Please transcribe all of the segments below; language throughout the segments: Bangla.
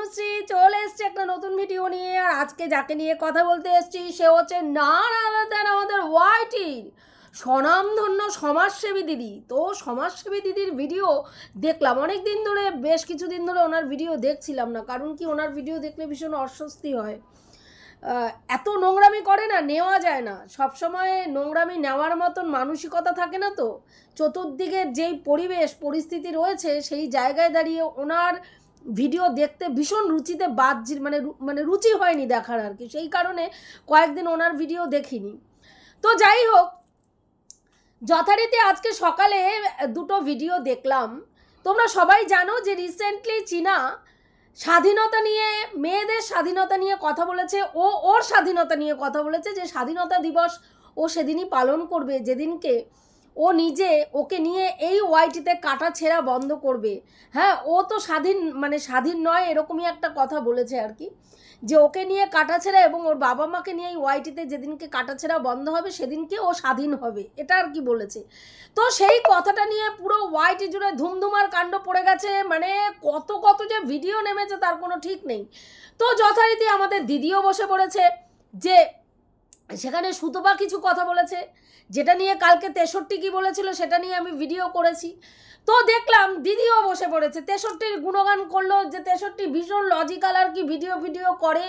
তনুশ্রী চলে এসছে একটা নতুন ভিডিও নিয়ে। আর আজকে যাকে নিয়ে কথা বলতে এসছি সে হচ্ছে না আমাদের ওয়াইটির স্বনামধন্য সমাজসেবী দিদি। তো সমাজসেবী দিদির ভিডিও দেখলাম অনেক দিন ধরে, বেশ কিছুদিন ধরে ওনার ভিডিও দেখছিলাম না, কারণ কি ওনার ভিডিও দেখলে ভীষণ অস্বস্তি হয়। এত নোংরামি করে না, নেওয়া যায় না, সবসময় নোংরামি নেওয়ার মতন মানসিকতা থাকে না। তো চতুর্দিকের যেই পরিস্থিতি রয়েছে সেই জায়গায় দাঁড়িয়ে ওনার ভিডিও দেখতে ভীষণ রুচিতে মানে রুচি হয়নি দেখার আর কি। সেই কারণে কয়েকদিন ওনার ভিডিও দেখিনি। তো যাই হোক, যথারীতি আজকে সকালে দুটো ভিডিও দেখলাম। তোমরা সবাই জানো যে রিসেন্টলি চীনা স্বাধীনতা নিয়ে, মেয়েদের স্বাধীনতা নিয়ে কথা বলেছে। ওর স্বাধীনতা নিয়ে কথা বলেছে যে স্বাধীনতা দিবস ও সেদিনই পালন করবে যেদিনকে ও নিজে ওকে নিয়ে এই ওয়াইটিতে কাটা ছেঁড়া বন্ধ করবে। হ্যাঁ, ও তো স্বাধীন নয়, এরকমই একটা কথা বলেছে আর কি, যে ওকে নিয়ে কাটাছেঁড়া এবং ওর বাবা মাকে নিয়ে এই ওয়াইটিতে যেদিনকে কাটাছেঁড়া বন্ধ হবে সেদিনকে ও স্বাধীন হবে, এটা আর কি বলেছে। তো সেই কথাটা নিয়ে পুরো ওয়াইটি জুড়ে ধুমধুমার কাণ্ড পড়ে গেছে। মানে কত যে ভিডিও নেমেছে তার কোনো ঠিক নেই। তো যথারীতি আমাদের দিদিও বসে পড়েছে, যে সেখানে সুতপা কিছু কথা বলেছে যেটা নিয়ে কালকে 63 কি বলেছিল সেটা নিয়ে আমি ভিডিও করেছি। তো দেখলাম দিদিও বসে পড়েছে, 63-র গুণগান করলো, যে 63 ভীষণ লজিক্যাল আর কি ভিডিও করে।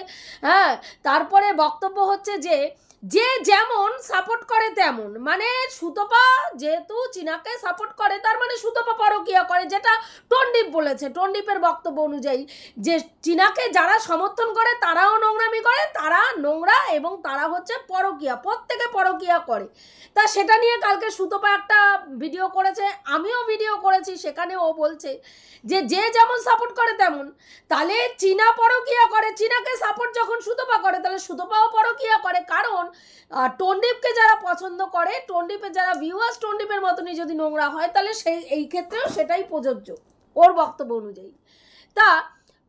হ্যাঁ, তারপরে বক্তব্য হচ্ছে যে যে যেমন সাপোর্ট করে তেমন, মানে সুতপা যেহেতু চীনাকে সাপোর্ট করে তার মানে সুতপা পরকীয়া করে, যেটা টন্ডিপ বলেছে। টন্ডিপের বক্তব্য অনুযায়ী যে চীনাকে যারা সমর্থন করে তারাও নোংরামি করে, তারা নোংরা এবং তারা হচ্ছে পরকীয়া, প্রত্যেকে পরকীয়া করে। তা সেটা নিয়ে কালকে সুতপা একটা ভিডিও করেছে, আমিও ভিডিও করেছি। সেখানে ও বলছে যে যে যেমন সাপোর্ট করে তেমন, তাহলে চীনা পরকীয়া করে, চীনাকে সাপোর্ট যখন সুতপা করে তাহলে সুতপাও পরকীয়া করে। কারণ টন্ডিপকে যারা পছন্দ করে, টন্ডিপের যারা ভিউয়ার্স টন্ডিপের মতনই যদি নোংরা হয় তাহলে এই ক্ষেত্রেও সেটাই প্রযোজ্য ওর বক্তব্য অনুযায়ী। তা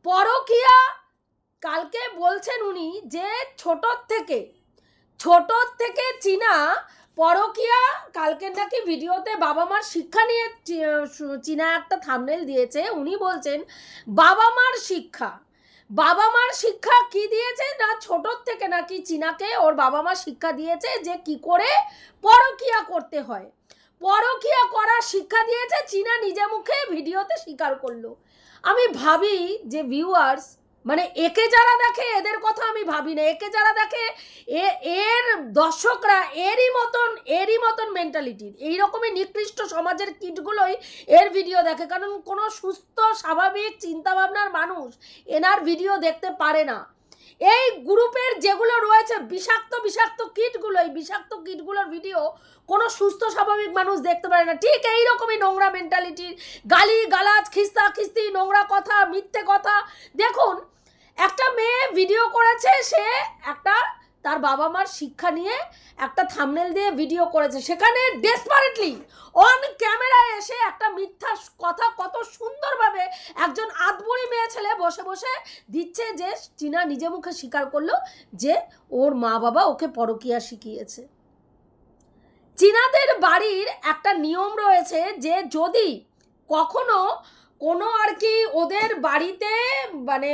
পরকীয়া কালকে বলছেন উনি যে ছোটর থেকে চীনা পরকীয়া, কালকের নাকি ভিডিওতে বাবা মার শিক্ষা নিয়ে চীনা একটা থাম্বনেল দিয়েছে। উনি বলছেন বাবা মার শিক্ষা কি দিয়েছে না, ছোটর থেকে নাকি চীনাকে ওর বাবা মা শিক্ষা দিয়েছে যে কি করে পরকীয়া করতে হয়, পরকীয়া করার শিক্ষা দিয়েছে। চীনা নিজে মুখে ভিডিওতে স্বীকার করলো। আমি ভাবি যে ভিউয়ার্স, মানে একে যারা দেখে এদের কথা আমি ভাবি না, একে যারা দেখে এর দর্শকরা এরই মতন মেন্টালিটির, এইরকমই নিকৃষ্ট সমাজের কিটগুলোই এর ভিডিও দেখে। কারণ কোনো সুস্থ স্বাভাবিক চিন্তাভাবনার মানুষ এনার ভিডিও দেখতে পারে না। এই গ্রুপের যেগুলো রয়েছে বিষাক্ত কিটগুলোর ভিডিও কোনো সুস্থ স্বাভাবিক মানুষ দেখতে পারে না। ঠিক এইরকমই নোংরা মেন্টালিটির গালি গালাজ, খিস্তি, নোংরা কথা, মিথ্যে কথা। দেখুন, একটা মেয়ে ভিডিও করেছে, সে একটা তার বাবা মার শিক্ষা নিয়ে একটা থাম্বনেল দিয়ে ভিডিও করেছে, সেখানে ডেসপারেটলি অন ক্যামেরায় এসে একটা মিথ্যা কথা কত সুন্দরভাবে একজন আধবুড়ি মেয়ে ছেলে বসে বসে দিচ্ছে, যে চীনা নিজে মুখে স্বীকার করলো যে ওর মা বাবা ওকে পরকীয়া শিখিয়েছে। চীনাদের বাড়ির একটা নিয়ম রয়েছে যে যদি কখনো কোনো আর কি ওদের বাড়িতে মানে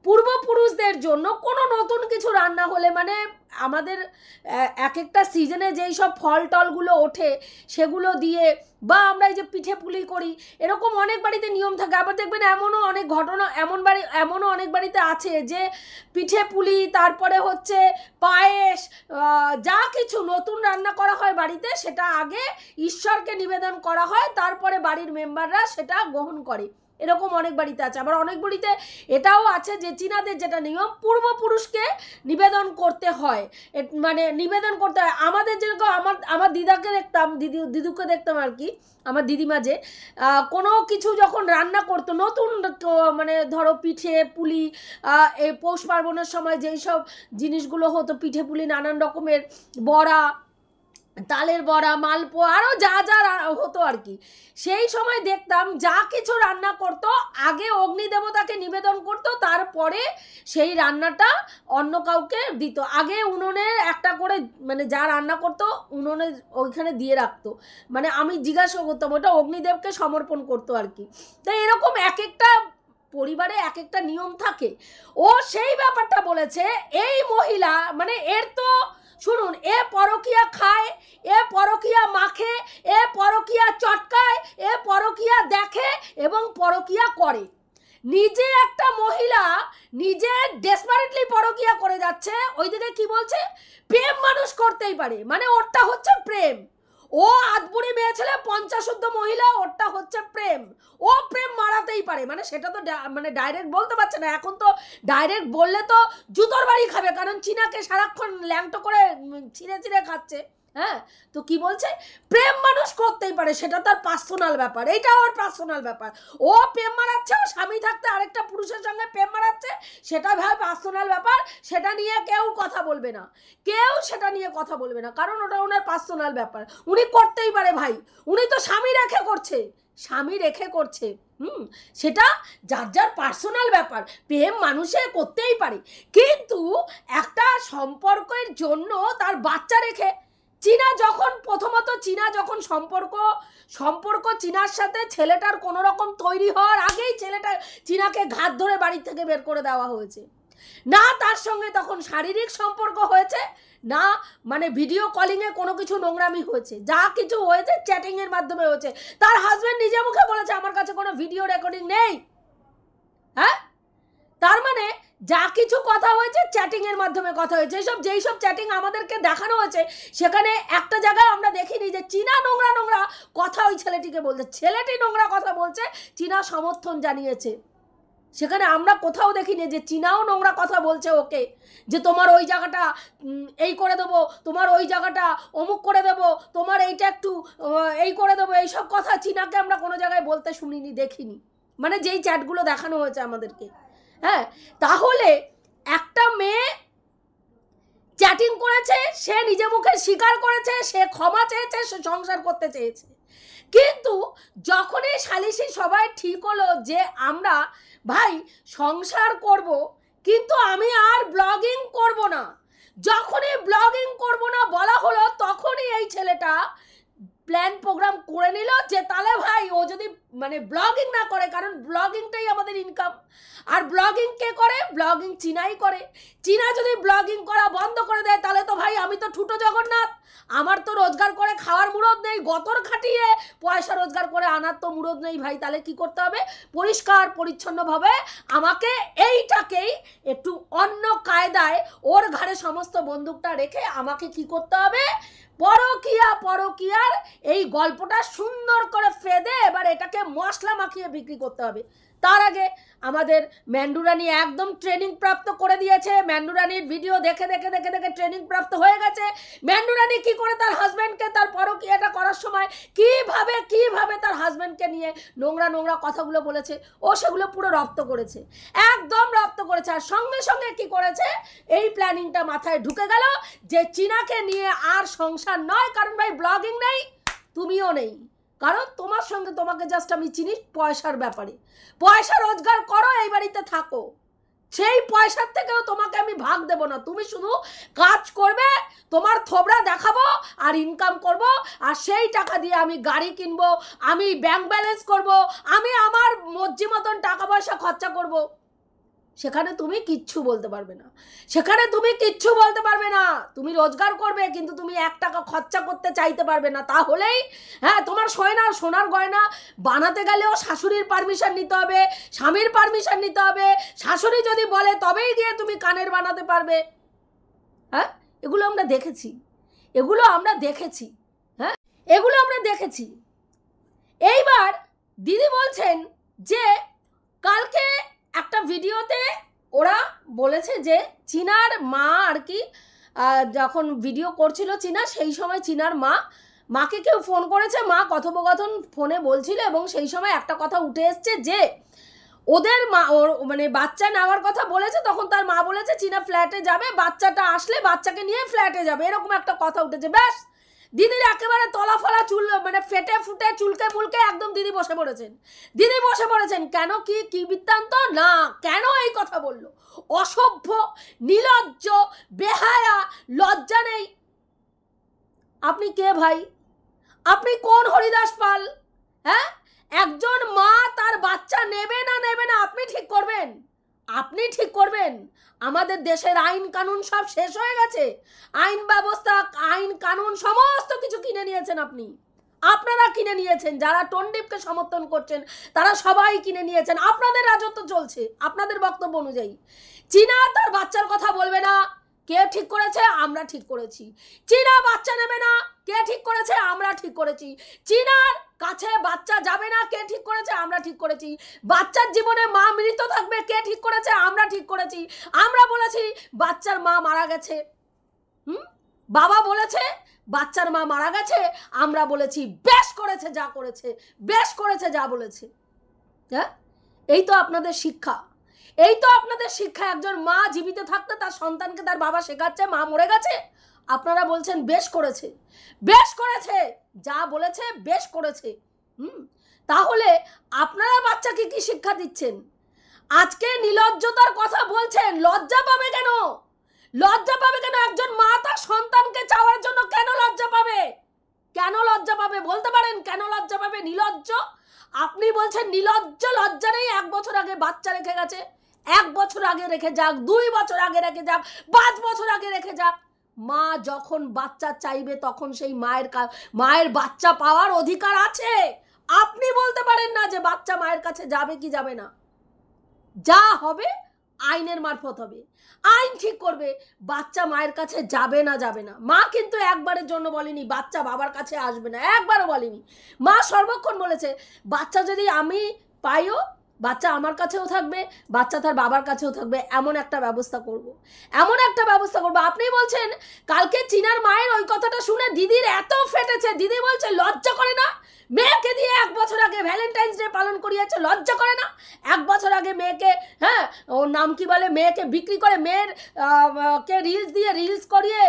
পূর্বপুরুষদের জন্য কোনো নতুন কিছু রান্না হলে, মানে আমাদের এক একটা সিজনে যেই সব ফল টলগুলো ওঠে সেগুলো দিয়ে, বা আমরা এই যে পিঠে পুলি করি, এরকম অনেক বাড়িতে নিয়ম থাকে। আবার দেখবেন এমনও অনেক বাড়িতে আছে যে পিঠে পুলি, তারপরে হচ্ছে পায়েস, যা কিছু নতুন রান্না করা হয় বাড়িতে সেটা আগে ঈশ্বরকে নিবেদন করা হয়, তারপরে বাড়ির মেম্বাররা সেটা গ্রহণ করে। এরকম অনেক বাড়িতে আছে। আবার অনেক বাড়িতে এটাও আছে যে চীনাদের যেটা নিয়ম, পূর্বপুরুষকে নিবেদন করতে হয়, মানে নিবেদন করতে হয়। আমাদের যেরকম আমার দিদাকে দেখতাম, দিদুকে দেখতাম আর কি, আমার দিদিমা যে কোনো কিছু যখন রান্না করতো নতুন, মানে ধরো পিঠে পুলি, এই পৌষ পার্বণের সময় যেই সব জিনিসগুলো হতো, পিঠে পুলি, নানান রকমের বড়া, তালের বড়া, মালপোয়া, আরও যা হতো আর কি, সেই সময় দেখতাম যা কিছু রান্না করতো আগে অগ্নি দেবতাকে নিবেদন করতো, তারপরে সেই রান্নাটা অন্য কাউকে দিত। আগে উনুনে একটা করে, মানে যা রান্না করতো উনুনে ওইখানে দিয়ে রাখতো, মানে আমি জিজ্ঞাসা করতাম ওটা অগ্নিদেবকে সমর্পণ করতো আর কি। তো এরকম এক একটা পরিবারে এক একটা নিয়ম থাকে। ও সেই ব্যাপারটা বলেছে। এই মহিলা মানে এর তো শুনুন, এ পরকিয়া খায়, এ পরকিয়া মাখে, এ পরকিয়া চটকায়, এ পরকিয়া দেখে এবং পরকিয়া করে। নিজে একটা মহিলা নিজে ডেসপারেটলি পরকিয়া করে যাচ্ছে, ওইদিকে কি বলছে প্রেম মানুষ করতেই পারে, মানে ওরটা হচ্ছে প্রেম। ও আদবুড়ি মেয়ে ছেলে 50 মহিলা, ওরটা হচ্ছে প্রেম। ও প্রেম মারাতেই পারে, মানে সেটা তো মানে ডাইরেক্ট বলতে পারছে না। এখন তো ডাইরেক্ট বললে তো জুতোর বাড়ি খাবে, কারণ চীনাকে সারাক্ষণ ল্যাংটো করে ছিঁড়ে ছিঁড়ে খাচ্ছে। হ্যাঁ, তো কি বলছে প্রেম মানুষ করতেই পারে, সেটা তার পার্সোনাল ব্যাপার, এইটা ওর পার্সোনাল ব্যাপার। ও প্রেম মারাচ্ছে, ও স্বামী থাকতে আরেকটা পুরুষের সঙ্গে প্রেম মারাচ্ছে, সেটা ভাই পার্সোনাল ব্যাপার, সেটা নিয়ে কেউ কথা বলবে না, কেউ সেটা নিয়ে কথা বলবে না, কারণ ওটা ওনার পার্সোনাল ব্যাপার। উনি করতেই পারে ভাই, উনি তো স্বামী রেখে করছে, স্বামী রেখে করছে। সেটা যার যার পার্সোনাল ব্যাপার, প্রেম মানুষে করতেই পারে। কিন্তু একটা সম্পর্কের জন্য তার বাচ্চা রেখে, চীনা যখন প্রথমত চীনা যখন সম্পর্ক চীনার সাথে ছেলেটার কোনো রকম তৈরি হওয়ার আগেই চীনাকে ঘাত ধরে বাড়ি থেকে বের করে দেওয়া হয়েছে। না তার সঙ্গে তখন শারীরিক সম্পর্ক হয়েছে, না মানে ভিডিও কলিংয়ে কোনো কিছু নোংরামি হয়েছে, যা কিছু হয়েছে চ্যাটিংয়ের মাধ্যমে হয়েছে। তার হাজব্যান্ড নিজে মুখে বলেছে আমার কাছে কোনো ভিডিও রেকর্ডিং নেই। হ্যাঁ, তার মানে যা কিছু কথা হয়েছে চ্যাটিংয়ের মাধ্যমে কথা হয়েছে। যেই সব চ্যাটিং আমাদেরকে দেখানো হয়েছে, সেখানে একটা জায়গায় আমরা দেখিনি যে চীনা নোংরা নোংরা কথা ওই ছেলেটিকে বলছে, ছেলেটি নোংরা কথা বলছে, চীনা সমর্থন জানিয়েছে। সেখানে আমরা কোথাও দেখিনি যে চীনাও নোংরা কথা বলছে ওকে, যে তোমার ওই জায়গাটা এই করে দেবো, তোমার ওই জায়গাটা অমুক করে দেবো, তোমার এইটা একটু এই করে দেবো, এইসব কথা চীনাকে আমরা কোনো জায়গায় বলতে শুনিনি, দেখিনি, মানে যেই চ্যাটগুলো দেখানো হয়েছে আমাদেরকে। হ্যাঁ, তাহলে একটা মেয়ে চ্যাটিং করেছে, সে নিজে মুখে স্বীকার করেছে, সে ক্ষমা চেয়েছে, সে সংসার করতে চেয়েছে। কিন্তু যখনই সালিশি সবাই ঠিক হলো যে আমরা ভাই সংসার করব, কিন্তু আমি আর ব্লগিং করব না, যখনই ব্লগিং করব না বলা হলো, তখনই এই ছেলেটা প্ল্যান প্রোগ্রাম করে নিল যে তাহলে ভাই ও যদি মানে ব্লগিং না করে, কারণ ব্লগিংটাই আমাদের ইনকাম, আর ব্লগিং কে করে, ব্লগিং চীনাই করে। চীনা যদি ব্লগিং করা বন্ধ করে দেয়, তাহলে তো ভাই আমি তো ঠুটো জগন্নাথ, আমার তো রোজগার করে খাওয়ার মুরদ নেই, গতর খাটিয়ে পয়সা রোজগার করে আনার তো মুরদ নেই ভাই। তাহলে কি করতে হবে, পরিষ্কার পরিচ্ছন্নভাবে আমাকে এইটাকেই একটু অন্য কায়দায় ওর ঘাড়ে সমস্ত বন্দুকটা রেখে আমাকে কি করতে হবে, পরকিয়ার এই গল্পটা সুন্দর করে ফেদে এবার এটাকে মশলা মাখিয়ে বিক্রি করতে হবে। তার আগে আমাদের ম্যান্ডুরানি একদম ট্রেনিং প্রাপ্ত করে দিয়েছে। ম্যান্ডুরানির ভিডিও দেখে দেখে দেখে দেখে ট্রেনিং প্রাপ্ত হয়ে গেছে। ম্যান্ডুরানি কি করে তার হাজব্যান্ডকে তার পরকীয়াটা করার সময় কিভাবে তার হাজব্যান্ডকে নিয়ে নোংরা নোংরা কথাগুলো বলেছে, ও সেগুলো পুরো রপ্ত করেছে, একদম রপ্ত করেছে। আর সঙ্গে সঙ্গে কি করেছে, এই প্ল্যানিংটা মাথায় ঢুকে গেল যে চীনাকে নিয়ে আর সংসার নয়, কারণ ভাই ব্লগিং নেই, তুমিও নেই, কারণ তোমার সঙ্গে তোমাকে জাস্ট আমি চিনি পয়সার ব্যাপারে, পয়সা রোজগার করো, এই বাড়িতে থাকো, সেই পয়সার থেকেও তোমাকে আমি ভাগ দেব না, তুমি শুধু কাজ করবে, তোমার থোবড়া দেখাবো আর ইনকাম করব, আর সেই টাকা দিয়ে আমি গাড়ি কিনবো, আমি ব্যাংক ব্যালেন্স করব, আমি আমার মর্জি মতন টাকা পয়সা খরচা করব। সেখানে তুমি কিচ্ছু বলতে পারবে না, সেখানে তুমি কিচ্ছু বলতে পারবে না, তুমি রোজগার করবে কিন্তু তুমি 1 টাকা খরচা করতে চাইতে পারবে না। তাহলেই হ্যাঁ, তোমার সোনার গয়না বানাতে গেলেও শাশুড়ির পারমিশন নিতে হবে, স্বামীর পারমিশন নিতে হবে, শাশুড়ি যদি বলে তবেই গিয়ে তুমি কানের বানাতে পারবে। হ্যাঁ, এগুলো আমরা দেখেছি, হ্যাঁ এগুলো আমরা দেখেছি। এইবার দিদি বলছেন যে কালকে একটা ভিডিওতে ওরা বলেছে যে চীনার মা আর কি যখন ভিডিও করছিল চীনা, সেই সময় চীনার মাকে কেউ ফোন করেছে, মা কথোপকথন ফোনে বলছিল, এবং সেই সময় একটা কথা উঠে এসছে যে ওদের মা মানে বাচ্চা নেওয়ার কথা বলেছে, তখন তার মা বলেছে চীনা ফ্ল্যাটে যাবে, বাচ্চাটা আসলে বাচ্চাকে নিয়ে ফ্ল্যাটে যাবে, এরকম একটা কথা উঠেছে। ব্যাস, দিদির একেবারে তলাফলা চুল মানে ফেটে ফুটে চুলকে মুলকে একদম দিদি বসে পড়েছেন। কেন, কি বৃত্তান্ত না, কেন এই কথা বললো, অসভ্য, নির্লজ্জ, বেহায়া, লজ্জা নেই। আপনি কে ভাই, আপনি কোন হরিদাস পাল? হ্যাঁ, একজন মা তার বাচ্চা নেবে না আপনি ঠিক করবেন, আপনি ঠিক করবেন। আমাদের দেশের আইন কানুন সব শেষ হয়ে গেছে, আইন ব্যবস্থা, আইন কানুন সমস্ত কিছু কিনে নিয়েছেন আপনি, আপনারা কিনে নিয়েছেন। যারা টন্ডিপকে সমর্থন করছেন তারা সবাই কিনে নিয়েছেন, আপনাদের রাজত্ব চলছে আপনাদের বক্তব্য অনুযায়ী। চীনা তার বাচ্চার কথা বলবে না, কে ঠিক করেছে? আমরা ঠিক করেছি। চীনা বাচ্চা নেবে না, কে ঠিক করেছে? আমরা ঠিক করেছি। চীনার কাছে বাচ্চা যাবে না, কে ঠিক করেছে? আমরা ঠিক করেছি। বাচ্চার জীবনে মা মৃত থাকবে, কে ঠিক করেছে? আমরা ঠিক করেছি। আমরা বলেছি বাচ্চার মা মারা গেছে, বাবা বলেছে বাচ্চার মা মারা গেছে, আমরা বলেছি বেশ করেছে যা করেছে, বেশ করেছে যা বলেছে। হ্যাঁ, এই তো আপনাদের শিক্ষা, এই তো আপনাদের শিক্ষা। একজন মা জীবিত থাকতে তার সন্তানকে তার বাবা শেখাচ্ছে মা মরে গেছে, আপনারা বলছেন বেশ করেছে, বেশ করেছে যা বলেছে, বেশ করেছে। তাহলে আপনারা বাচ্চাকে কি শিক্ষা দিচ্ছেন? আজকে নির্লজ্জতার কথা বলছেন, লজ্জা পাবে কেন? লজ্জা পাবে কেন? একজন মা তার সন্তানকে চাওয়ার জন্য কেন লজ্জা পাবে? কেন লজ্জা পাবে বলতে পারেন? কেন লজ্জা পাবে? নির্লজ্জ। আপনি বলছেন নির্লজ্জ, লজ্জা নেই। 1 বছর আগে বাচ্চা রেখে গেছে, 1 বছর আগে রেখে যাক, 2 বছর আগে রেখে যাক, 5 বছর আগে রেখে যাক, মা যখন বাচ্চা চাইবে তখন সেই মায়ের বাচ্চা পাওয়ার অধিকার আছে। আপনি বলতে পারেন না যে বাচ্চা মায়ের কাছে যাবে কি যাবে না। যা হবে আইনের মারফত হবে, আইন ঠিক করবে বাচ্চা মায়ের কাছে যাবে না যাবে না। মা কিন্তু একবারের জন্য বলেনি বাচ্চা বাবার কাছে আসবে না, একবারও বলেনি। মা সর্বক্ষণ বলেছে বাচ্চা যদি আমি পাইও, বাচ্চা আমার কাছেও থাকবে, বাচ্চা তার বাবার কাছেও থাকবে, এমন একটা ব্যবস্থা করব, এমন একটা ব্যবস্থা করব। আপনি বলছেন কালকে চীনার মায়ের ওই কথাটা শুনে দিদির এত ফেটেছে, দিদি বলছে লজ্জা করে না? মেয়েকে দিয়ে 1 বছর আগে ভ্যালেন্টাইন্স ডে পালন করিয়েছে, লজ্জা করে না? 1 বছর আগে মেয়েকে, হ্যাঁ ওর নাম কি বলে, মেয়েকে বিক্রি করে, মেয়ের কে রিলস করিয়ে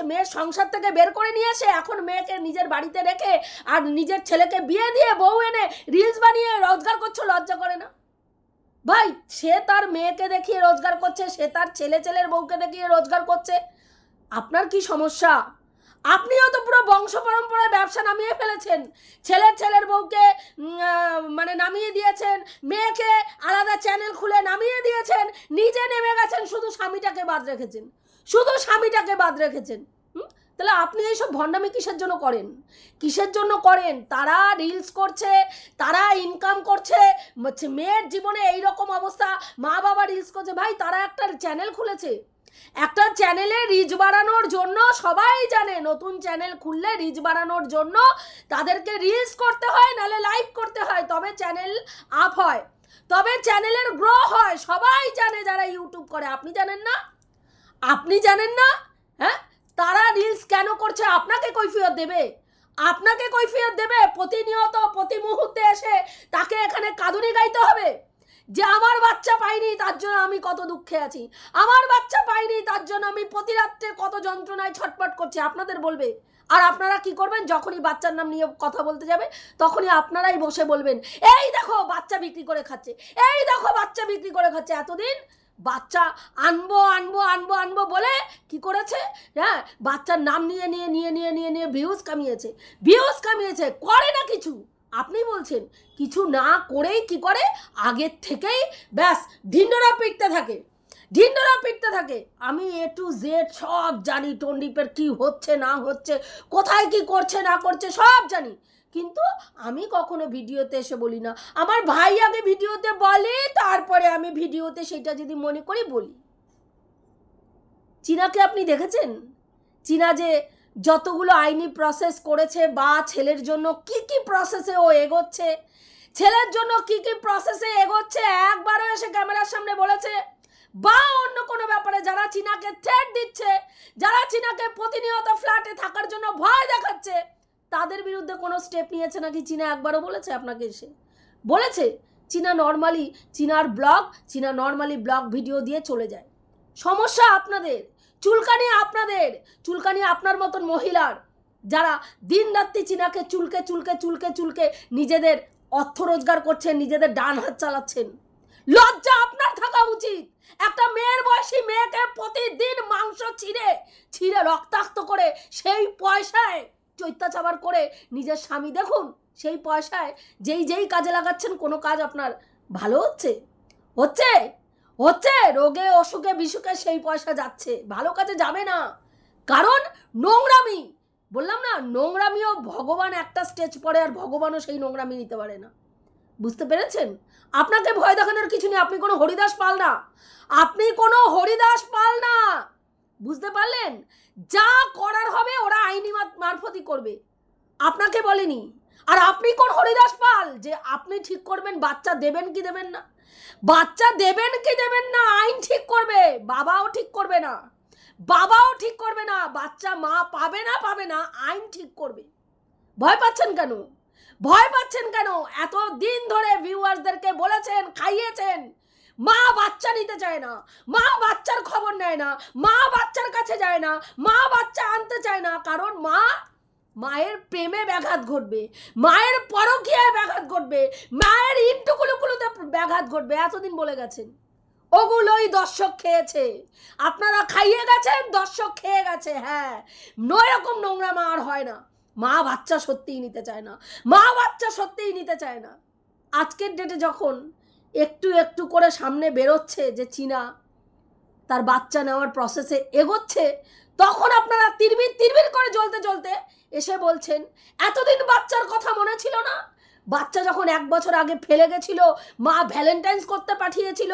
মেয়ের সংসার থেকে বের করে নিয়ে এসে এখন মেয়েকে নিজের বাড়িতে রেখে আর নিজের ছেলেকে বিয়ে দিয়ে বউ এনে রিলস বানিয়ে রোজগার করছো, লজ্জা করে না? ভাই, সে তার মেয়েকে দেখিয়ে রোজগার করছে, সে তার ছেলের বউকে দেখিয়ে রোজগার করছে, আপনার কি সমস্যা? আপনিও তো পুরো বংশ পরম্পরায় ব্যবসা নামিয়ে ফেলেছেন, ছেলের বউকে মানে নামিয়ে দিয়েছেন, মেয়েকে আলাদা চ্যানেল খুলে নামিয়ে দিয়েছেন, নিজে নেমে গেছেন, শুধু স্বামীটাকে বাদ রেখেছেন, শুধু স্বামীটাকে বাদ রেখেছেন। তাহলে আপনি এইসব ভণ্ডামি কিসের জন্য করেন? কিসের জন্য করেন? তারা রিলস করছে, তারা ইনকাম করছে, মেয়ের জীবনে এইরকম অবস্থা, মা বাবা রিলস করছে। ভাই, তারা একটা চ্যানেল খুলেছে, একটা চ্যানেলে রিচ বাড়ানোর জন্য, সবাই জানে নতুন চ্যানেল খুললে রিচ বাড়ানোর জন্য তাদেরকে রিলস করতে হয়, নাহলে লাইভ করতে হয়, তবে চ্যানেল আপ হয়, তবে চ্যানেলের গ্রো হয়। সবাই জানে যারা ইউটিউব করে। আপনি জানেন না? আপনি জানেন না? হ্যাঁ, তারা রিলস কেন করছে আপনাকে কৈফিয়ত দেবে, আপনাকে কৈফিয়ত দেবে। প্রতিনিয়ত প্রতি মুহূর্তে এসে তাকে এখানে কাঁদুনি গাইতে হবে যে আমার বাচ্চা পাইনি তার জন্য আমি কত দুঃখে আছি, আমার বাচ্চা পাইনি তার জন্য আমি প্রতি রাত্রে কত যন্ত্রণায় ছটফট করছি, আপনাদের বলবে। আর আপনারা কি করবেন? যখনই বাচ্চার নাম নিয়ে কথা বলতে যাবে তখনই আপনারাই বসে বলবেন এই দেখো বাচ্চা বিক্রি করে খাচ্ছে, এই দেখো বাচ্চা বিক্রি করে খাচ্ছে। এতদিন বাচ্চা আনবো বলে কি করেছে? হ্যাঁ, বাচ্চার নাম নিয়ে ভিউজ কামিয়েছে, করে না কিছু। আপনি বলছেন কিছু না করেই কি করে? আগের থেকেই ব্যাস ঢিন্ডোরা পিটতে থাকে। আমি A to Z সব জানি, টন্ডিপের কি হচ্ছে না হচ্ছে, কোথায় কি করছে না করছে সব জানি, কিন্তু আমি কখনো ভিডিওতে এসে বলি না। আমার ভাই আগে ভিডিওতে বলে, তারপরে আমি ভিডিওতে সেটা যদি মনে করি বলি। চীনাকে আপনি দেখেছেন? চীনা যে যতগুলো আইনি প্রসেস করেছে, বা ছেলের জন্য কি কি প্রসেসে ও এগোচ্ছে, ছেলের জন্য কি কি প্রসেসে এগোচ্ছে, একবারও এসে ক্যামেরার সামনে বলেছে? বা অন্য কোনো ব্যাপারে যারা চীনাকে থ্রেট দিচ্ছে, যারা চীনাকে প্রতিনিয়ত ফ্ল্যাটে থাকার জন্য ভয় দেখাচ্ছে, তাদের বিরুদ্ধে কোনো স্টেপ নিয়েছে নাকি চীনা? একবারও বলেছে আপনাকে? এসে বলেছে? চীনা নর্মালি ব্লগ ভিডিও দিয়ে চলে যায়। সমস্যা আপনাদের, চুলকানি আপনার মতন মহিলার, যারা দিন রাত্রি চীনাকে চুলকে নিজেদের অর্থ রোজগার করছেন, নিজেদের ডান হাত চালাচ্ছেন। লজ্জা আপনার থাকা উচিত। একটা মেয়ের বয়সী মেয়েকে প্রতিদিন মাংস ছিঁড়ে রক্তাক্ত করে সেই পয়সায় চৈত্যাচার করে নিজের স্বামী, দেখুন সেই পয়সায় যেই কাজে লাগাচ্ছেন কোনো কাজ আপনার ভালো হচ্ছে? হচ্ছে হচ্ছে রোগে অসুখে বিসুখে সেই পয়সা যাচ্ছে, ভালো কাজে যাবে না। কারণ নোংরামি, বললাম না, নোংরামিও ভগবান একটা স্টেজ পরে আর ভগবানও সেই নোংরামি নিতে পারে না। বুঝতে পেরেছেন? আপনাকে ভয় দেখানোর কিছু নেই, আপনি কোনো হরিদাস পাল না, আপনি কোনো হরিদাস পাল না। বুঝতে পারলেন? যা করার হবে ওরা আইনি মারফতই করবে, আপনাকে বলেনি। আর আপনি কোন হরিদাস পাল যে আপনি ঠিক করবেন বাচ্চা দেবেন কি দেবেন না? বাচ্চা দেবেন কি দেবেন না আইন ঠিক করবে, বাবাও ঠিক করবে না, বাবাও ঠিক করবে না। বাচ্চা মা পাবে না আইন ঠিক করবে। ভয় পাচ্ছেন কেন? ভয় পাচ্ছেন কেন? এত দিন ধরে ভিউয়ার্সদেরকে বলেছেন, খাইয়েছেন, মা বাচ্চা নিতে চায় না, মা বাচ্চার খবর নেয় না, মা বাচ্চার কাছে যায় না, মা বাচ্চা আনতে চায় না। কারণ মায়ের প্রেমে ব্যাঘাত ঘটবে, মায়ের পরকীয়ায় ব্যাঘাত ঘটবে, মায়ের ইন্টুকুলুকুলুতে ব্যাঘাত ঘটবে, এতদিন বলে গেছেন। ওগুলোই দর্শক খেয়েছে, আপনারা খাইয়ে গেছেন, দর্শক খেয়ে গেছে। হ্যাঁ, এরকম নোংরা মা আর হয় না। মা বাচ্চা সত্যিই নিতে চায় না, মা বাচ্চা সত্যিই নিতে চায় না। আজকের ডেটে যখন একটু একটু করে সামনে বেরোচ্ছে যে চীনা তার বাচ্চা নেওয়ার প্রসেসে এগোচ্ছে, তখন আপনারা তিরবির করে জ্বলতে এসে বলছেন এতদিন বাচ্চার কথা মনে ছিল না? বাচ্চা যখন 1 বছর আগে ফেলে গেছিল, মা ভ্যালেন্টাইন্স করতে পাঠিয়েছিল,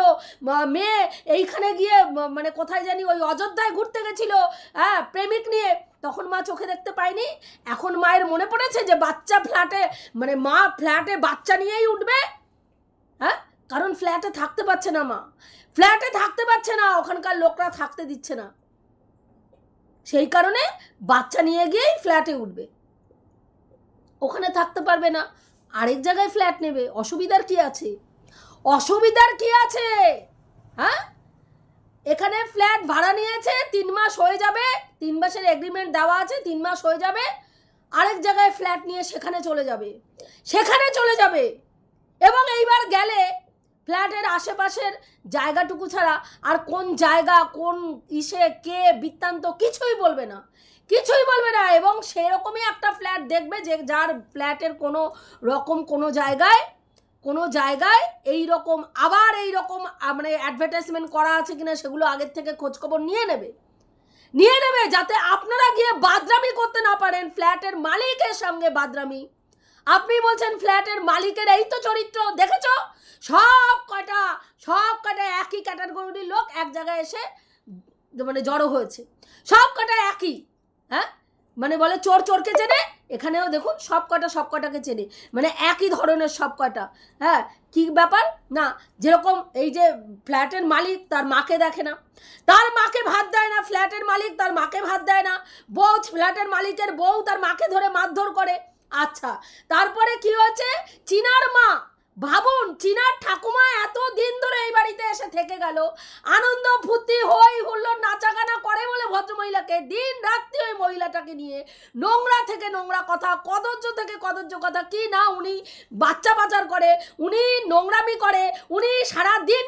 মেয়ে এইখানে গিয়ে মানে কোথায় জানি ওই অযোধ্যায় ঘুরতে গেছিল, হ্যাঁ, প্রেমিক নিয়ে, তখন মা চোখে দেখতে পায়নি। এখন মায়ের মনে পড়েছে যে বাচ্চা ফ্ল্যাটে, মানে মা ফ্ল্যাটে বাচ্চা নিয়েই উঠবে। হ্যাঁ, কারণ ফ্ল্যাটে থাকতে পারছে না, মা ফ্ল্যাটে থাকতে পারছে না, ওখানকার লোকরা থাকতে দিচ্ছে না, সেই কারণে বাচ্চা নিয়ে গিয়েই ফ্ল্যাটে উঠবে। ওখানে থাকতে পারবে না, আরেক জায়গায় ফ্ল্যাট নেবে। অসুবিধার কি আছে? অসুবিধার কি আছে? হ্যাঁ, এখানে ফ্ল্যাট ভাড়া নিয়েছে, 3 মাস হয়ে যাবে, 3 মাসের এগ্রিমেন্ট দেওয়া আছে, 3 মাস হয়ে যাবে, আরেক জায়গায় ফ্ল্যাট নিয়ে সেখানে চলে যাবে। এবং এইবার গেলে ফ্ল্যাটের আশেপাশের জায়গাটুকু ছাড়া আর কোন জায়গা, কোন ইসে, কে, বৃত্তান্ত কিছুই বলবে না। এবং সেরকমই একটা ফ্ল্যাট দেখবে যে যার ফ্ল্যাটের কোনো জায়গায় এই রকম মানে অ্যাডভার্টাইজমেন্ট করা আছে কিনা সেগুলো আগের থেকে খোঁজখবর নিয়ে নেবে যাতে আপনারা গিয়ে বাদরামি করতে না পারেন। ফ্ল্যাটের মালিকের সঙ্গে বাদরামি। আপনি বলছেন ফ্ল্যাটের মালিকের এই তো চরিত্র, দেখেছো? সব কটা একই ক্যাটাগরির লোক এক জায়গায় এসে মানে জড়ো হয়েছে, সব কটা একই। হ্যাঁ, মানে বলে চোরকে চেনে, এখানেও দেখুন সব কটাকে চেনে, মানে একই ধরনের সব কটা। হ্যাঁ, কি ব্যাপার না, যেরকম এই যে ফ্ল্যাটের মালিক তার মাকে দেখে না, তার মাকে ভাত দেয় না, ফ্ল্যাটের মালিক তার মাকে ভাত দেয় না, ফ্ল্যাটের মালিকের বউ তার মাকে ধরে মারধর করে। আচ্ছা, তারপরে কি হয়েছে? চীনার মা, ভাবুন, চীনার ঠাকুমা এত দিন ধরে এই বাড়িতে এসে থেকে গেল, আনন্দ ফুর্তি হই হুল্লোড় নাচাগানা করে বলে ভদ্রমহিলাকে দিন রাত্রি ওই মহিলাটাকে নিয়ে নোংরা থেকে নোংরা কথা, কদর্য থেকে কদর্য কথা, কি না উনি বাচ্চা পাচার করে, উনি নোংরামি করে, উনি সারা দিন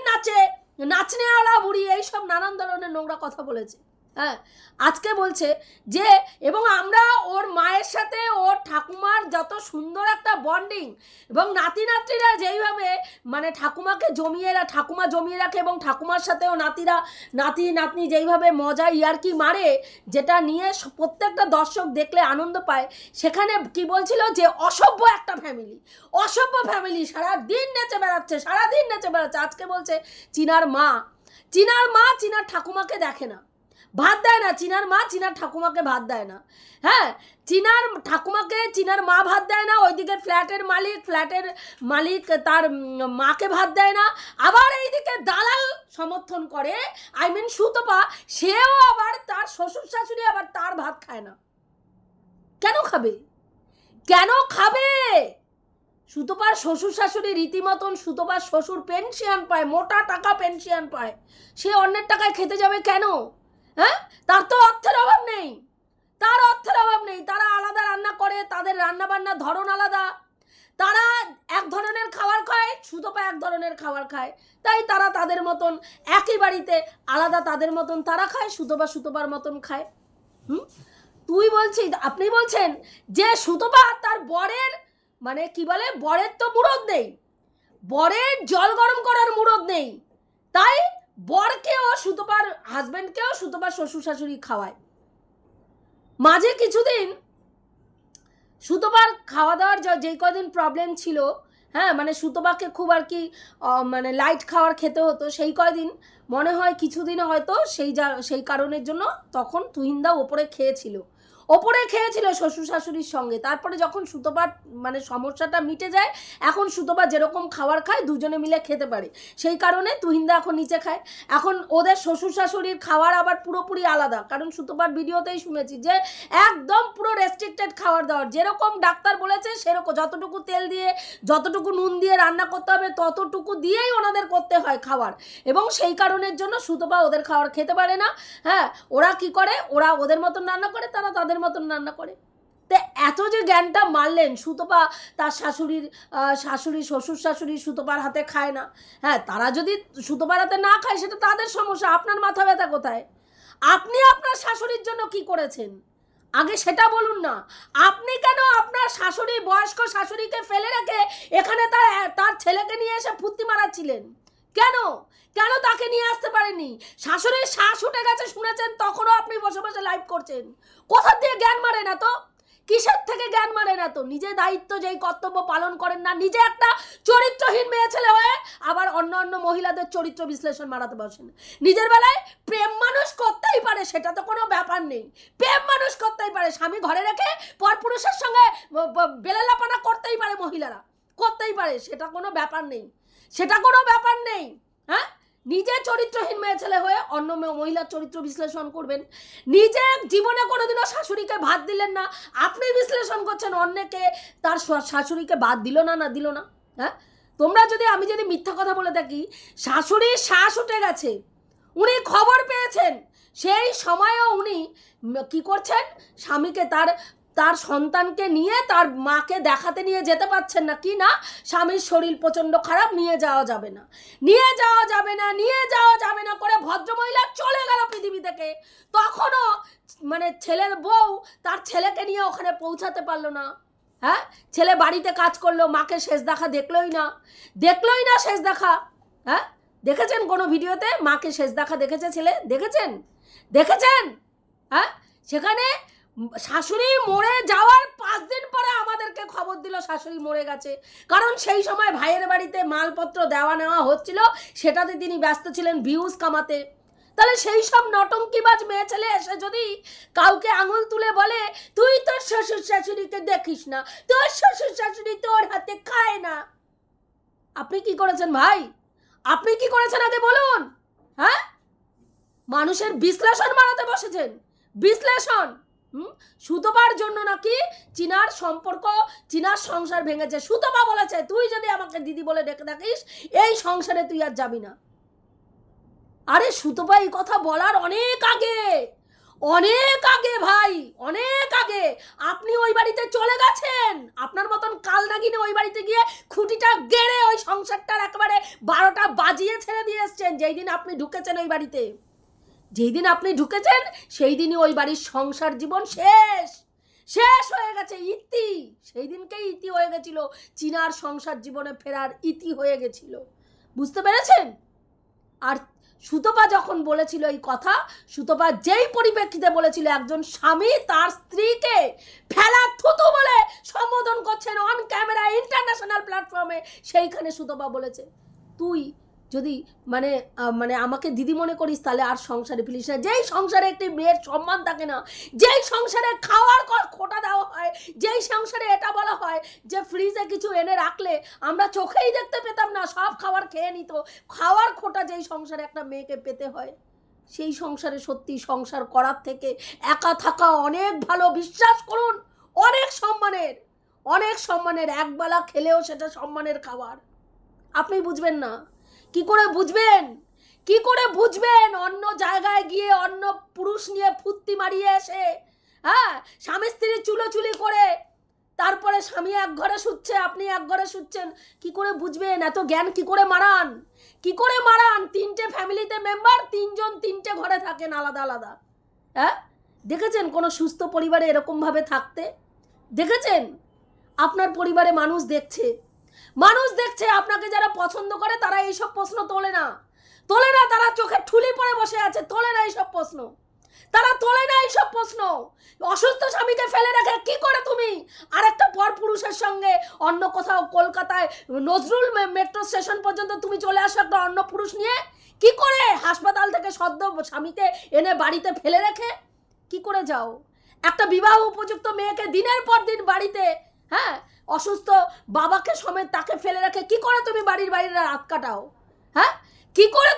নাচনেওয়ালা বুড়ি, এইসব নানান ধরনের নোংরা কথা বলেছে। হ্যাঁ, আজকে বলছে যে, এবং আমরা ওর মায়ের সাথে ওর ঠাকুমার যত সুন্দর একটা বন্ডিং, এবং নাতিরা যেইভাবে মানে ঠাকুমা জমিয়ে রাখে, এবং ঠাকুমার সাথেও নাতনি যেইভাবে মজা ইয়ার্কি মারে, যেটা নিয়ে প্রত্যেকটা দর্শক দেখলে আনন্দ পায়। সেখানে কি বলছিল যে অসভ্য ফ্যামিলি, সারাদিন নেচে বেড়াচ্ছে। আজকে বলছে চীনার মা চীনার ঠাকুমাকে দেখে না, ভাত দেয় না। চীনার মা চীনার ঠাকুমাকে ভাত দেয় না। হ্যাঁ, চীনার ঠাকুমাকে চীনার মা ভাত দেয় না, ওইদিকে ফ্ল্যাটের মালিক তার মাকে ভাত দেয় না। আবার এইদিকে দালাল সমর্থন করে, সুতপা, সেও আবার তার শ্বশুর শাশুড়ি আবার তার ভাত খায় না। কেন খাবে? সুতপার শ্বশুর শাশুড়ি রীতিমতন, সুতপার শ্বশুর পেনশন পায়, মোটা টাকা পেনশন পায়, সে অন্যের টাকায় খেতে যাবে কেন? হ্যাঁ, তার তো অর্থের অভাব নেই, তারা আলাদা রান্না করে, তাদের রান্না বান্নার ধরন আলাদা, তারা এক ধরনের খাবার খায়, সুতপা এক ধরনের খাবার খায়, তাই তারা তাদের মতন একই বাড়িতে আলাদা তাদের মতন তারা খায়, সুতপার মতন খায়। আপনি বলছেন যে সুতপা তার বরের মানে কি বলে, বরের তো মুরদ নেই, বরের জল গরম করার মুরদ নেই, তাই বরকেও সুতপার হাজব্যান্ডকেও সুতপার শ্বশুর শাশুড়ি খাওয়ায়। মাঝে কিছুদিন সুতপার খাওয়া দাওয়ার যেই কদিন প্রবলেম ছিল, হ্যাঁ মানে সুতপাকে খুব আর কি মানে লাইট খাওয়ার খেতে হতো, সেই কয়দিন মনে হয় কিছুদিন হয়তো সেই কারণের জন্য তখন তুহিনদা ওপরে খেয়েছিল শ্বশুর শাশুড়ির সঙ্গে। তারপরে যখন সুতপার মানে সমস্যাটা মিটে যায়, এখন সুতপা যেরকম খাবার খায় দুজনে মিলে খেতে পারে, সেই কারণে তুহিনদা এখন নিচে খায়। এখন ওদের শ্বশুর শাশুড়ির খাওয়ার আবার পুরোপুরি আলাদা, কারণ সুতপার ভিডিওতেই শুনেছি যে একদম পুরো রেস্ট্রিক্টেড খাবার দাবার, যেরকম ডাক্তার বলেছে সেরকম, যতটুকু তেল দিয়ে যতটুকু নুন দিয়ে রান্না করতে হবে ততটুকু দিয়েই ওনাদের করতে হয় খাবার, এবং সেই কারণের জন্য সুতপা ওদের খাবার খেতে পারে না। হ্যাঁ, ওরা কি করে, ওরা ওদের মতন রান্না করে, তারা তাদের মতন রান্না করে। তো এত যে জ্ঞানটা মারলেন, সুতপা তার শাশুড়ি শ্বশুর শাশুড়ি সুতপার হাতে খায় না, হ্যাঁ তারা যদি সুতপার হাতে না খায় সেটা তাদের সমস্যা, আপনার মাথা ব্যথা কোথায়? আপনি আপনার শাশুড়ির জন্য কি করেছেন আগে সেটা বলুন না। আপনি কেন আপনার শাশুড়ি, বয়স্ক শাশুড়িকে ফেলে রেখে এখানে তার ছেলেকে নিয়ে এসে ফুর্তি মারাচ্ছিলেন? কেন কেন তাকে নিয়ে আসতে পারেনি? শাশুড়ির শ্বাস উঠে গেছে শুনেছেন, তখনও আপনি বসে বসে লাইভ করছেন। কোথা দিয়ে জ্ঞান মারে না তো? কিসের থেকে জ্ঞান মারে না তো? নিজে দায়িত্ব যেই কর্তব্য পালন করেন না, নিজে একটা চরিত্রহীন মেয়ে ছেলে হয়ে আবার অন্য মহিলাদের চরিত্র বিশ্লেষণ মারাতে বসেন। নিজের বেলায় প্রেম মানুষ করতেই পারে, সেটা তো কোনো ব্যাপার নেই, প্রেম মানুষ করতেই পারে, স্বামী ঘরে রেখে পরপুরুষের সঙ্গে বেলেলাপানা করতেই পারে, মহিলারা করতেই পারে, সেটা কোনো ব্যাপার নেই, সেটা কোনো ব্যাপার নেই। হ্যাঁ, নিজে চরিত্রহীন মেয়ে ছেলে হয়ে অন্য মহিলার চরিত্র বিশ্লেষণ করবেন। নিজে জীবনে কোনোদিনও শাশুড়িকে ভাত দিলেন না, আপনি বিশ্লেষণ করছেন অন্যকে তার শাশুড়িকে ভাত দিল না দিল না। হ্যাঁ, তোমরা আমি যদি মিথ্যা কথা বলে থাকি, শাশুড়ির শ্বাস উঠে গেছে, উনি খবর পেয়েছেন, সেই সময়ও উনি কি করছেন, স্বামীকে তার সন্তানকে নিয়ে তার মাকে দেখাতে নিয়ে যেতে পারছেন না, কি না স্বামীর শরীর প্রচণ্ড খারাপ, নিয়ে যাওয়া যাবে না করে ভদ্রমহিলা চলে গেল পৃথিবী থেকে। তখনও মানে ছেলের বউ তার ছেলেকে নিয়ে ওখানে পৌঁছাতে পারলো না। হ্যাঁ, ছেলে বাড়িতে কাজ করলো, মাকে শেষ দেখা দেখলোই না শেষ দেখা। হ্যাঁ, দেখেছেন কোনো ভিডিওতে মাকে শেষ দেখা দেখেছে ছেলে? দেখেছেন? হ্যাঁ, সেখানে শাশুড়ি মরে যাওয়ার 5 দিন পরে আমাদেরকে খবর দিল শাশুড়ি মরে গেছে, কারণ সেই সময় ভাইয়ের বাড়িতে মালপত্র দেওয়া নেওয়া হচ্ছিল, সেটাতে তিনি ব্যস্ত ছিলেন ভিউজ কামাতে। তাহলে সেই সব নটঙ্কিবাজ মেয়ে ছেলে এসে যদি কাউকে আঙুল তুলে বলে তুই তোর শ্বশুর শাশুড়িকে দেখিস না, তোর শ্বশুর শাশুড়ি তোর হাতে খায় না, আপনি কি করেছেন ভাই? আপনি কি করেছেন আগে বলুন? হ্যাঁ, মানুষের বিশ্লেষণ বানাতে বসেছেন, বিশ্লেষণ। সুতপার জন্য নাকি চিনার সংসার ভেঙেছে। সুতপা বলেছে তুই যদি আমাকে দিদি বলে ডেকে থাকিস এই সংসারে তুই আর যাবি না। আরে সুতপা এই কথা বলার অনেক আগে ভাই, অনেক আগে আপনি ওই বাড়িতে চলে গেছেন, আপনার মতন কাল নাগিনে ওই বাড়িতে গিয়ে খুঁটিটা গেড়ে ওই সংসারটার একেবারে 12টা বাজিয়ে ছেড়ে দিয়ে এসছেন। যেই দিন আপনি ঢুকেছেন ওই বাড়িতে, সেই দিনই ওই বাড়ির সংসার জীবন শেষ হয়ে গেছে, ইতি। সেই দিনকেই ইতি হয়ে গেছিল, চিনার সংসার জীবনে ফেরার ইতি হয়ে গেছিল, বুঝতে পেরেছেন? আর সুতপা যখন বলেছিল এই কথা, সুতপা যেই পরিপ্রেক্ষিতে বলেছিল একজন স্বামী তার স্ত্রীকে ফেলা থুতু বলে সম্বোধন করছেন অন ক্যামেরা ইন্টারন্যাশনাল প্ল্যাটফর্মে, সেইখানে সুতপা বলেছে তুই যদি মানে আমাকে দিদি মনে করিস তাহলে আর সংসারে ফেলিস না। যেই সংসারে একটি মেয়ের সম্মান থাকে না, যেই সংসারে খাওয়ার খোটা দেওয়া হয়, যেই সংসারে এটা বলা হয় যে ফ্রিজে কিছু এনে রাখলে আমরা চোখেই দেখতে পেতাম না, সব খাবার খেয়ে নিত, খাওয়ার খোটা যেই সংসারে একটা মেয়েকে পেতে হয়, সেই সংসারে সত্যি সংসার করার থেকে একা থাকা অনেক ভালো। বিশ্বাস করুন, অনেক সম্মানের একবেলা খেলেও সেটা সম্মানের খাবার। আপনি বুঝবেন না, কি করে বুঝবেন অন্য জায়গায় গিয়ে অন্য পুরুষ নিয়ে ফুর্তি মারিয়ে এসে, হ্যাঁ স্বামী স্ত্রী চুলোচুলি করে, তারপরে স্বামী এক ঘরে শুচ্ছে, আপনি এক ঘরে শুচ্ছেন, কি করে বুঝবেন? এত জ্ঞান কি করে মারান? 3টে ফ্যামিলিতে মেম্বার, 3জন 3টে ঘরে থাকেন আলাদা আলাদা। হ্যাঁ, দেখেছেন কোনো সুস্থ পরিবারে এরকম ভাবে থাকতে? দেখেছেন? আপনার পরিবারে মানুষ দেখছে, আপনাকে যারা পছন্দ করে তারা এইসব প্রশ্ন তোলে না, তারা চোখে ঠুলি পরে বসে আছে, তোলে না এইসব প্রশ্ন, অসুস্থ স্বামীকে ফেলে রেখে কি করে তুমি আরেকটা পরপুরুষের সঙ্গে অন্য কোথাও কলকাতায় নজরুল মেট্রো স্টেশন পর্যন্ত তুমি চলে আসো একটা অন্য পুরুষ নিয়ে? কি করে হাসপাতাল থেকে সদ্য স্বামীকে এনে বাড়িতে ফেলে রেখে কি করে যাও? একটা বিবাহ উপযুক্ত মেয়েকে দিনের পর দিন বাড়িতে, হ্যাঁ, অসুস্থ বাবাকে সমেত তাকে ফেলে রেখে কি করে তুমি বাড়ির বাইরে রাত কাটাও? হ্যাঁ, কি করে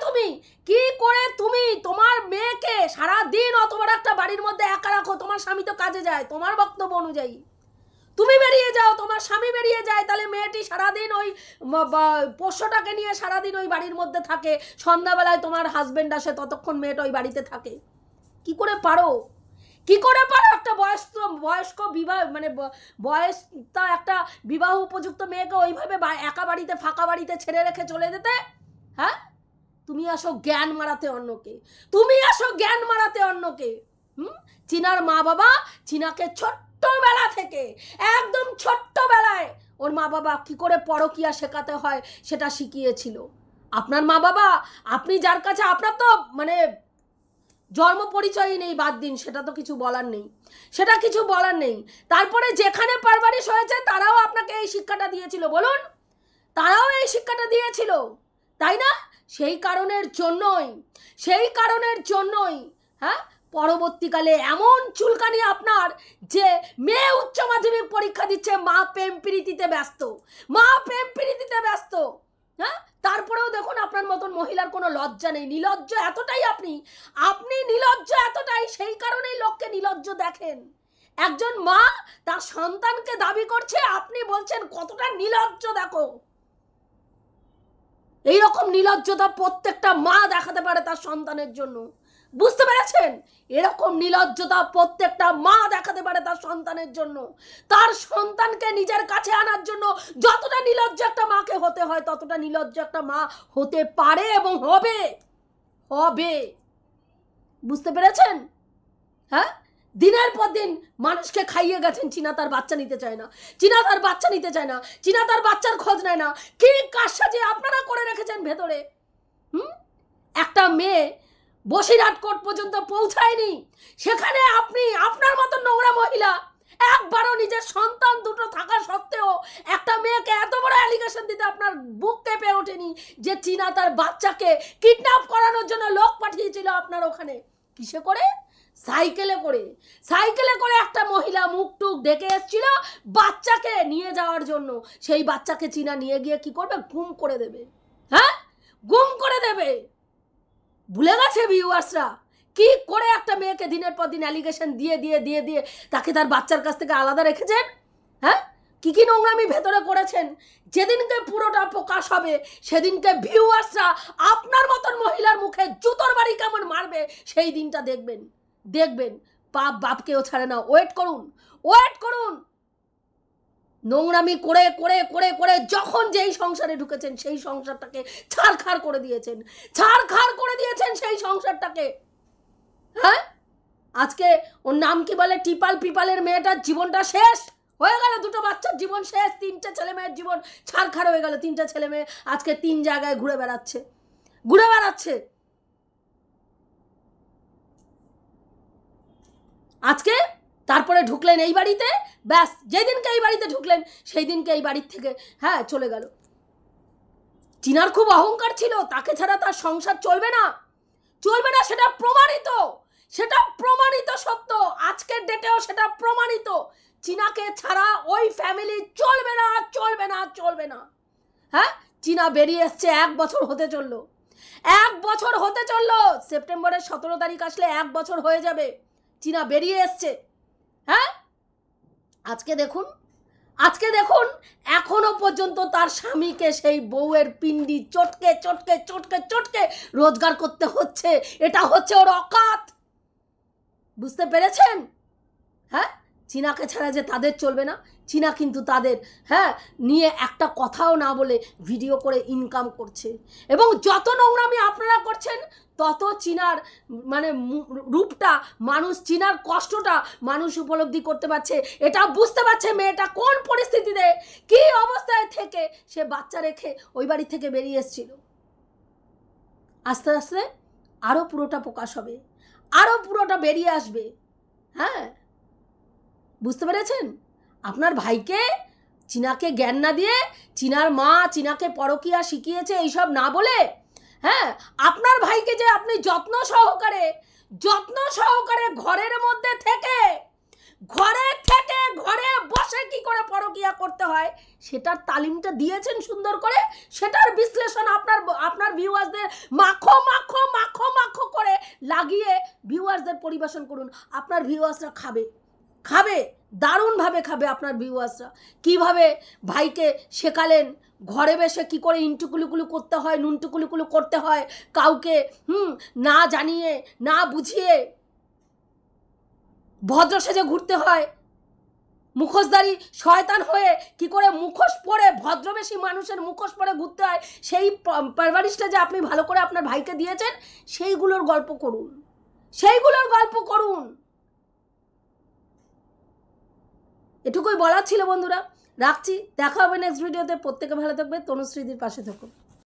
তুমি তোমার মেয়েকে সারা দিন অত বড় একটা বাড়ির মধ্যে একা রাখো? তোমার স্বামী তো কাজে যায়, তোমার বক্তব্য অনুযায়ী তুমি বেরিয়ে যাও, তোমার স্বামী বেরিয়ে যায়, তাহলে মেয়েটি সারাদিন ওই পোষ্যটাকে নিয়ে সারাদিন ওই বাড়ির মধ্যে থাকে, সন্ধ্যাবেলায় তোমার হাজবেন্ড আসে, ততক্ষণ মেয়েটা ওই বাড়িতে থাকে। কি করে পারো একটা বয়স্ক বিবাহ মানে বয়সটা একটা বিবাহ উপযুক্ত মেয়েকে ওইভাবে একা বাড়িতে ফাঁকা বাড়িতে ছেড়ে রেখে চলে যেতে? হ্যাঁ, তুমি আসো জ্ঞান মারাতে অন্যকে, চীনার মা বাবা চীনাকে ছোট্টবেলা থেকে, একদম ছোট্টবেলায় ওর মা বাবা কি করে পরকিয়া শেখাতে হয় সেটা শিখিয়েছিল। আপনার মা বাবা, আপনি যার কাছে, আপনার তো মানে জন্ম পরিচয়ই নেই, বাদ দিন, সেটা কিছু বলার নেই, তারপরে যেখানে পারবারিশ হয়েছে তারাও আপনাকে এই শিক্ষাটা দিয়েছিল, বলুন, তারাও এই শিক্ষাটা দিয়েছিল, তাই না? সেই কারণের জন্যই হ্যাঁ, পরবর্তীকালে এমন চুলকানি আপনার যে মেয়ে উচ্চ মাধ্যমিক পরীক্ষা দিচ্ছে, মা প্রেম প্রীতিতে ব্যস্ত, হ্যাঁ, তারপরেও দেখুন আপনার মতন মহিলার কোনো লজ্জা নেই, নির্লজ্জ এতটাই আপনি নির্লজ্জ এতটাই, সেই কারণেই লোককে নির্লজ্জ দেখেন। একজন মা তার সন্তানকে দাবি করছে, আপনি বলছেন কতটা নির্লজ্জ দেখো। এইরকম নির্লজ্জতা প্রত্যেকটা মা দেখাতে পারে তার সন্তানের জন্য, বুঝতে পেরেছেন? এরকম নির্লজ্জতা প্রত্যেকটা মা দেখাতে পারে তার সন্তানের জন্য, তার সন্তানকে নিজের কাছে আনার জন্য যতটা নির্লজ্জ একটা মাকে হতে হয় ততটা নির্লজ্জ একটা মা হতে পারে এবং হবে, বুঝতে পেরেছেন? হ্যাঁ, দিনের পর দিন মানুষকে খাইয়ে গেছেন, চীনা তার বাচ্চা নিতে চায় না, চীনা তার বাচ্চার খোঁজ নেয় না। কি কারসাজি আপনারা করে রেখেছেন ভেতরে। একটা মেয়ে বসিরহাট কোর্ট পর্যন্ত পৌঁছায়নি, সেখানে আপনি আপনার মতো নোংরা মহিলা একবারও নিজের সন্তান দুটো থাকা সত্ত্বেও একটা মেয়েকে এত বড় অ্যালিগেশন দিতে আপনার বুক কেঁপে ওঠেনি যে চীনা তার বাচ্চাকে কিডন্যাপ করানোর জন্য লোক পাঠিয়েছিল আপনার ওখানে। কিসে করে? সাইকেলে করে একটা মহিলা মুখ টুক ডেকে এসেছিল বাচ্চাকে নিয়ে যাওয়ার জন্য। সেই বাচ্চাকে চীনা নিয়ে গিয়ে কি করবে? গুম করে দেবে। হ্যাঁ, গুম করে দেবে। ভুলে গেছে ভিউয়ার্সরা কি করে একটা মেয়েকে দিনের পর দিন অ্যালিগেশন দিয়ে তাকে তার বাচ্চার কাছ থেকে আলাদা রেখেছেন? হ্যাঁ, কি নোংরামি ভেতরে করেছেন। যেদিনকে পুরোটা প্রকাশ হবে সেদিনকে ভিউয়ার্সরা আপনার মতন মহিলার মুখে জুতোর বাড়ি কেমন মারবে সেই দিনটা দেখবেন। বাপকেও ছাড়ে না। ওয়েট করুন। নোংরামি করে যখন যেই সংসারে ঢুকেছেন সেই সংসারটাকে ছাড়খাড় করে দিয়েছেন সেই সংসারটাকে। হ্যাঁ, আজকে ওর নাম কি বলে, পিপালের মেয়েটার জীবনটা শেষ হয়ে গেল, দুটো বাচ্চার জীবন শেষ, 3টে ছেলে মেয়ের জীবন ছাড়খাড় হয়ে গেল। 3টে ছেলে মেয়ে আজকে 3 জায়গায় ঘুরে বেড়াচ্ছে। আজকে তারপরে ঢুকলেন এই বাড়িতে, ব্যাস যেদিনকে এই বাড়িতে ঢুকলেন সেই দিনকে এই বাড়ির থেকে হ্যাঁ চলে গেল। চীনার খুব অহংকার ছিল, তাকে ছাড়া তার সংসার চলবে না, সেটা প্রমাণিত সত্য। আজকের ডেটেও সেটা প্রমাণিত। চীনাকে ছাড়া ওই ফ্যামিলি চলবে না। হ্যাঁ, চীনা বেরিয়ে এসছে, 1 বছর হতে চললো। সেপ্টেম্বরের 17 তারিখ আসলে 1 বছর হয়ে যাবে। চীনা বেরিয়ে এসছে। হ্যাঁ, আজকে দেখুন এখনো পর্যন্ত তার স্বামীকে সেই বউয়ের পিন্ডি চটকে রোজগার করতে হচ্ছে। এটা হচ্ছে ওর অকাত, বুঝতে পেরেছেন? হ্যাঁ, চীনাকে ছাড়া যে তাদের চলবে না, চীনা কিন্তু তাদের নিয়ে একটা কথাও না বলে ভিডিও করে ইনকাম করছে। এবং যত নোংরামি আপনারা করছেন তত চিনার মানে রূপটা মানুষ, চিনার কষ্টটা মানুষ উপলব্ধি করতে পারছে, এটা বুঝতে পারছে মেয়েটা কোন পরিস্থিতিতে কী অবস্থায় থেকে সে বাচ্চা রেখে ওই বাড়ি থেকে বেরিয়ে এসেছিল। আস্তে আস্তে আরও পুরোটা প্রকাশ হবে, আরও পুরোটা বেরিয়ে আসবে। হ্যাঁ, বুঝতে পেরেছেন? আপনার ভাইকে চীনাকে জ্ঞান না দিয়ে, চীনার মা চীনাকে পরকীয়া শিখিয়েছে এইসব না বলে, হ্যাঁ, আপনার ভাইকে যে আপনি যত্ন সহকারে ঘরের মধ্যে থেকে ঘরে বসে কি করে পরকীয়া করতে হয় সেটার তালিমটা দিয়েছেন সুন্দর করে, সেটার বিশ্লেষণ আপনার ভিউয়ার্সদের মাখো করে লাগিয়ে ভিউয়ার্সদের পরিবেশন করুন। আপনার ভিউয়ার্সরা খাবে দারুণভাবে খাবে। আপনার ভিউয়ার্সরা কীভাবে ভাইকে শেখালেন ঘরে বসে কি করে ইন্টুকুলুকুলু করতে হয়, নুনটুকুলুকুলু করতে হয়, কাউকে না জানিয়ে না বুঝিয়ে ভদ্র সেজে ঘুরতে হয়, মুখোশধারী শয়তান হয়ে কি করে মুখোশ পরে ভদ্রবেশী মানুষের মুখোশ পরে ঘুরতে হয়, সেই পারভারিশটা যে আপনি ভালো করে আপনার ভাইকে দিয়েছেন সেইগুলোর গল্প করুন। এটুকুই বলার ছিল বন্ধুরা, রাখছি। দেখা হবে নেক্সট ভিডিওতে। প্রত্যেকে ভালো থাকবে, তনুশ্রীদির পাশে থাকুন।